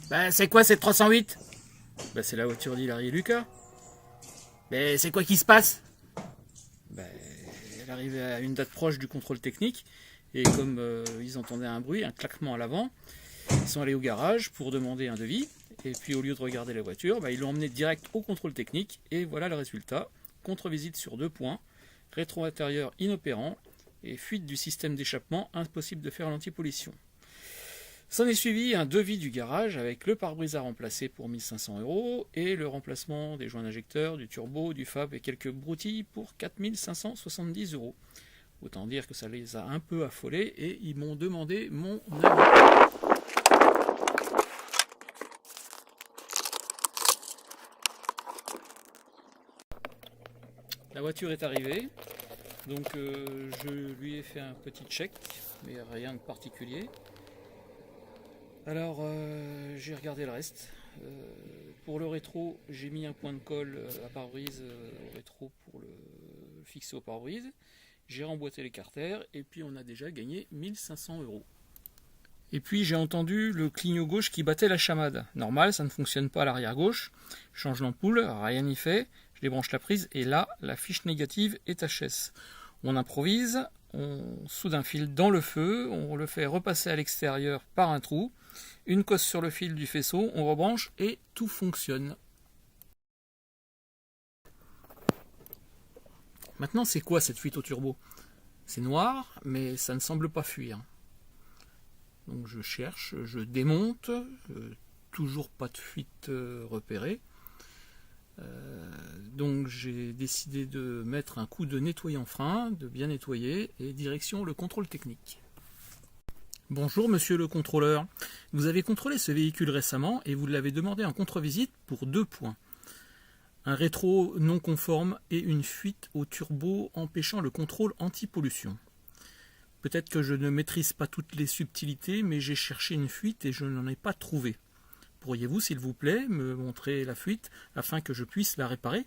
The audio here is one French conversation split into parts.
Bah, c'est quoi cette 308? Bah, c'est la voiture d'Hilary et Lucas. Mais c'est quoi qui se passe? Bah, elle arrivait à une date proche du contrôle technique, et comme ils entendaient un bruit, un claquement à l'avant, ils sont allés au garage pour demander un devis, et puis au lieu de regarder la voiture, bah, ils l'ont emmené direct au contrôle technique, et voilà le résultat. Contre-visite sur 2 points, rétro intérieur inopérant, et fuite du système d'échappement, impossible de faire l'antipollution. S'en est suivi un devis du garage avec le pare-brise à remplacer pour 1500 € et le remplacement des joints d'injecteur, du turbo, du fab et quelques broutilles pour 4570 €. Autant dire que ça les a un peu affolés et ils m'ont demandé mon avis. La voiture est arrivée, donc je lui ai fait un petit check, mais rien de particulier. Alors j'ai regardé le reste. Pour le rétro, j'ai mis un point de colle à pare-brise au rétro pour le fixer au pare-brise. J'ai remboîté les carters et puis on a déjà gagné 1500 €. Et puis j'ai entendu le clignot gauche qui battait la chamade. Normal, ça ne fonctionne pas à l'arrière gauche. Je change l'ampoule, rien n'y fait. Je débranche la prise et là, la fiche négative est HS. On improvise, on soude un fil dans le feu, on le fait repasser à l'extérieur par un trou. Une cosse sur le fil du faisceau, on rebranche et tout fonctionne. Maintenant, c'est quoi cette fuite au turbo? C'est noir, mais ça ne semble pas fuir. Donc je cherche, je démonte, toujours pas de fuite repérée. Donc j'ai décidé de mettre un coup de nettoyant frein, de bien nettoyer, et direction le contrôle technique. Bonjour monsieur le contrôleur, vous avez contrôlé ce véhicule récemment et vous l'avez demandé en contre-visite pour 2 points. Un rétro non conforme et une fuite au turbo empêchant le contrôle anti-pollution. Peut-être que je ne maîtrise pas toutes les subtilités, mais j'ai cherché une fuite et je n'en ai pas trouvé. Pourriez-vous, s'il vous plaît, me montrer la fuite afin que je puisse la réparer?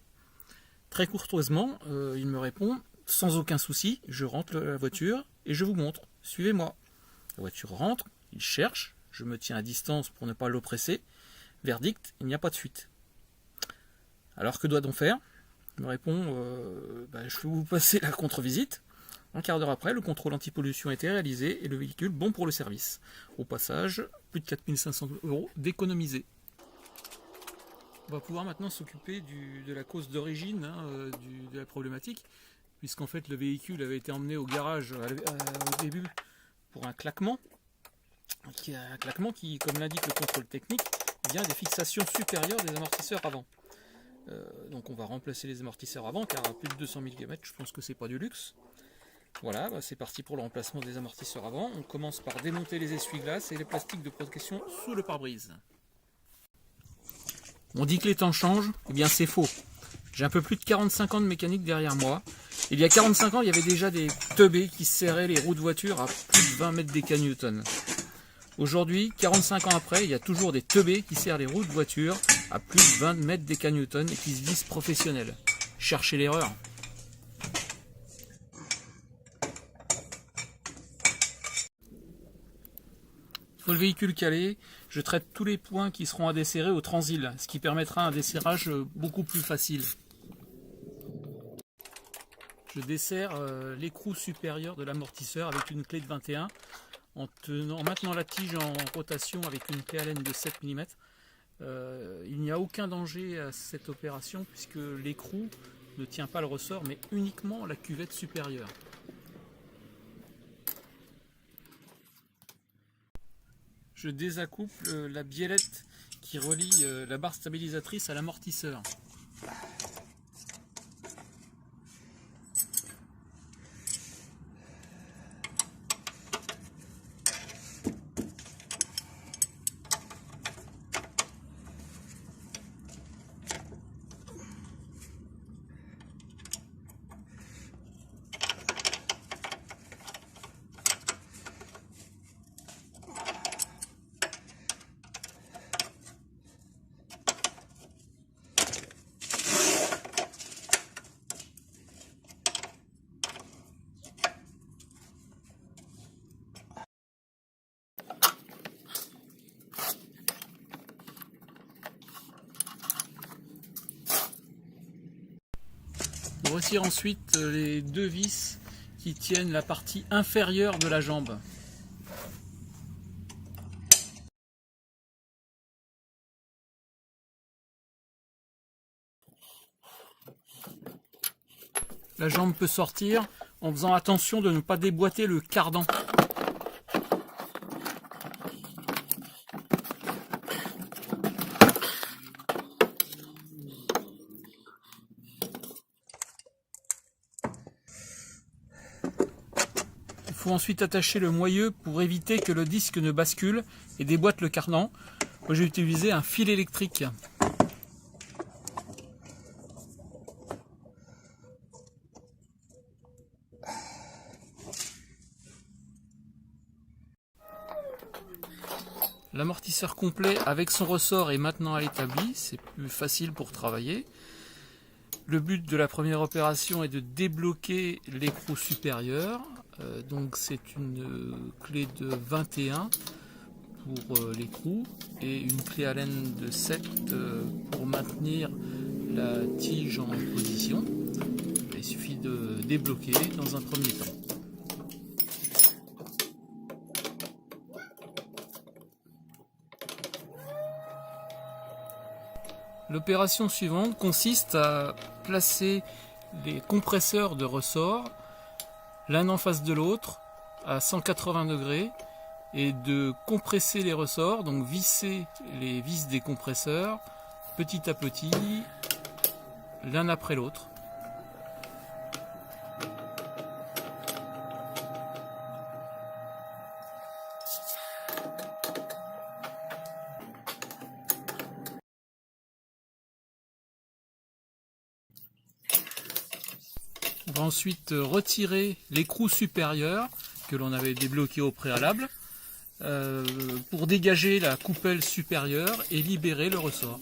Très courtoisement, il me répond « Sans aucun souci, je rentre la voiture et je vous montre. Suivez-moi ». La voiture rentre, il cherche, je me tiens à distance pour ne pas l'oppresser. Verdict, il n'y a pas de fuite. Alors que doit-on faire? Il me répond je vais vous passer la contre-visite. Un quart d'heure après, le contrôle anti-pollution a été réalisé et le véhicule bon pour le service. Au passage, plus de 4500 € d'économisés. On va pouvoir maintenant s'occuper de la cause d'origine de la problématique, puisqu'en fait le véhicule avait été emmené au garage au début pour un claquement qui, comme l'indique le contrôle technique, vient des fixations supérieures des amortisseurs avant. Donc on va remplacer les amortisseurs avant, car à plus de 200 000 km, je pense que c'est pas du luxe. Voilà, c'est parti pour le remplacement des amortisseurs avant. On commence par démonter les essuie-glaces et les plastiques de protection sous le pare-brise. On dit que les temps changent, eh bien c'est faux. J'ai un peu plus de 45 ans de mécanique derrière moi. Il y a 45 ans, il y avait déjà des teubés qui serraient les roues de voiture à plus de 20 mètres d'Newton. Aujourd'hui, 45 ans après, il y a toujours des teubés qui serrent les roues de voiture à plus de 20 mètres d'Newton et qui se disent professionnels. Cherchez l'erreur. Pour le véhicule calé, je traite tous les points qui seront à desserrer au transil, ce qui permettra un desserrage beaucoup plus facile. Je desserre l'écrou supérieur de l'amortisseur avec une clé de 21 en maintenant la tige en rotation avec une clé Allen de 7 mm. Il n'y a aucun danger à cette opération puisque l'écrou ne tient pas le ressort mais uniquement la cuvette supérieure. Je désaccouple la biellette qui relie la barre stabilisatrice à l'amortisseur. On retire ensuite les deux vis qui tiennent la partie inférieure de la jambe. La jambe peut sortir en faisant attention de ne pas déboîter le cardan. Il faut ensuite attacher le moyeu pour éviter que le disque ne bascule et déboîte le cardan. Moi, j'ai utilisé un fil électrique. L'amortisseur complet avec son ressort est maintenant à l'établi, c'est plus facile pour travailler. Le but de la première opération est de débloquer l'écrou supérieur. Donc c'est une clé de 21 pour l'écrou et une clé Allen de 7 pour maintenir la tige en position. Il suffit de débloquer dans un premier temps. L'opération suivante consiste à placer les compresseurs de ressort l'un en face de l'autre à 180 degrés et de compresser les ressorts, donc visser les vis des compresseurs petit à petit l'un après l'autre. On va ensuite retirer l'écrou supérieur que l'on avait débloqué au préalable pour dégager la coupelle supérieure et libérer le ressort.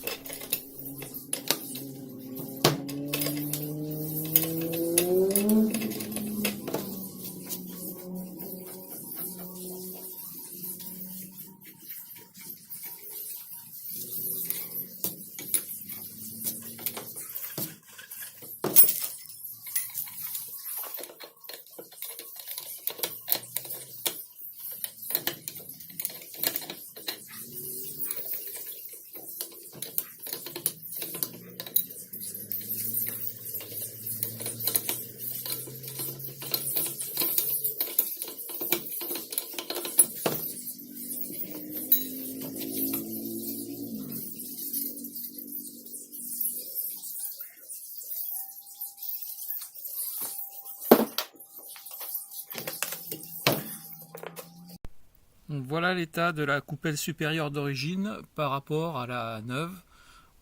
Donc voilà l'état de la coupelle supérieure d'origine par rapport à la neuve.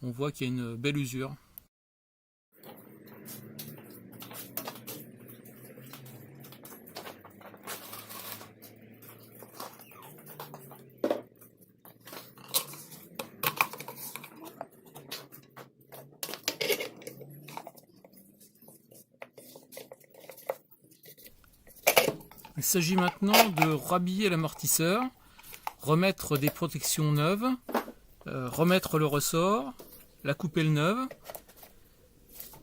On voit qu'il y a une belle usure. Il s'agit maintenant de rhabiller l'amortisseur, remettre des protections neuves, remettre le ressort, la coupelle neuve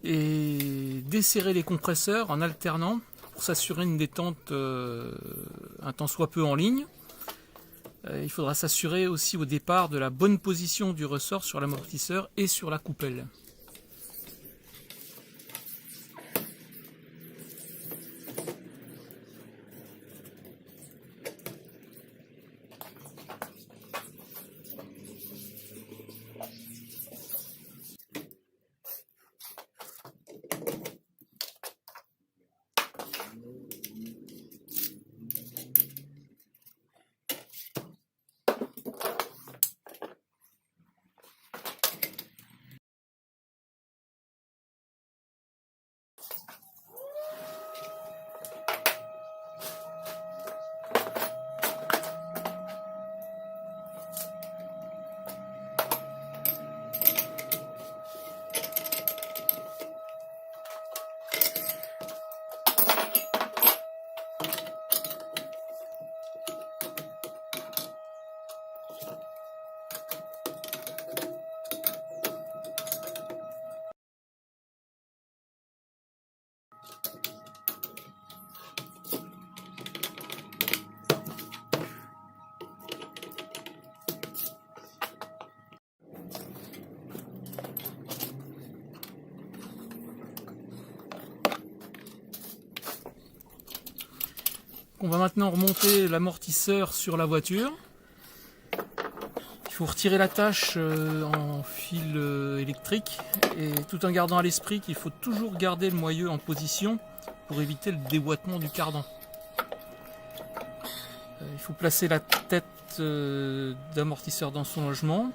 et desserrer les compresseurs en alternant pour s'assurer une détente un tant soit peu en ligne. Il faudra s'assurer aussi au départ de la bonne position du ressort sur l'amortisseur et sur la coupelle. On va maintenant remonter l'amortisseur sur la voiture. Il faut retirer l'attache en fil électrique, et tout en gardant à l'esprit qu'il faut toujours garder le moyeu en position pour éviter le déboîtement du cardan. Il faut placer la tête d'amortisseur dans son logement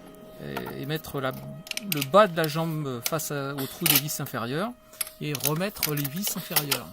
et mettre le bas de la jambe face au trou des vis inférieures et remettre les vis inférieures.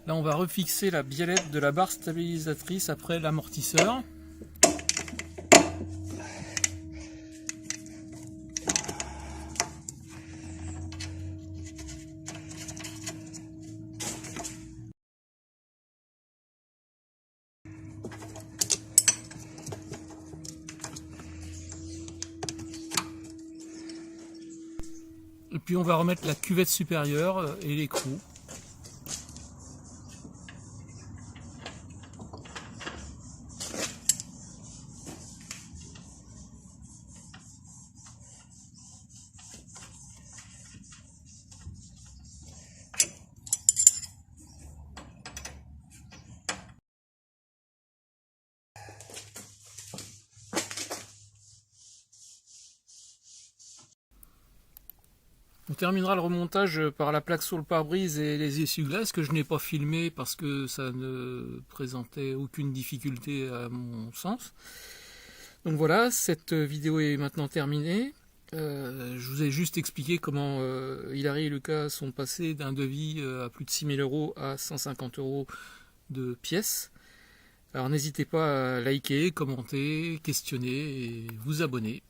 Là, on va refixer la biellette de la barre stabilisatrice après l'amortisseur. Et puis on va remettre la cuvette supérieure et l'écrou. On terminera le remontage par la plaque sur le pare-brise et les essuie-glaces que je n'ai pas filmé parce que ça ne présentait aucune difficulté à mon sens. Donc voilà, cette vidéo est maintenant terminée. Je vous ai juste expliqué comment Hilary et Lucas sont passés d'un devis à plus de 6 000 € à 150 € de pièces. Alors n'hésitez pas à liker, commenter, questionner et vous abonner.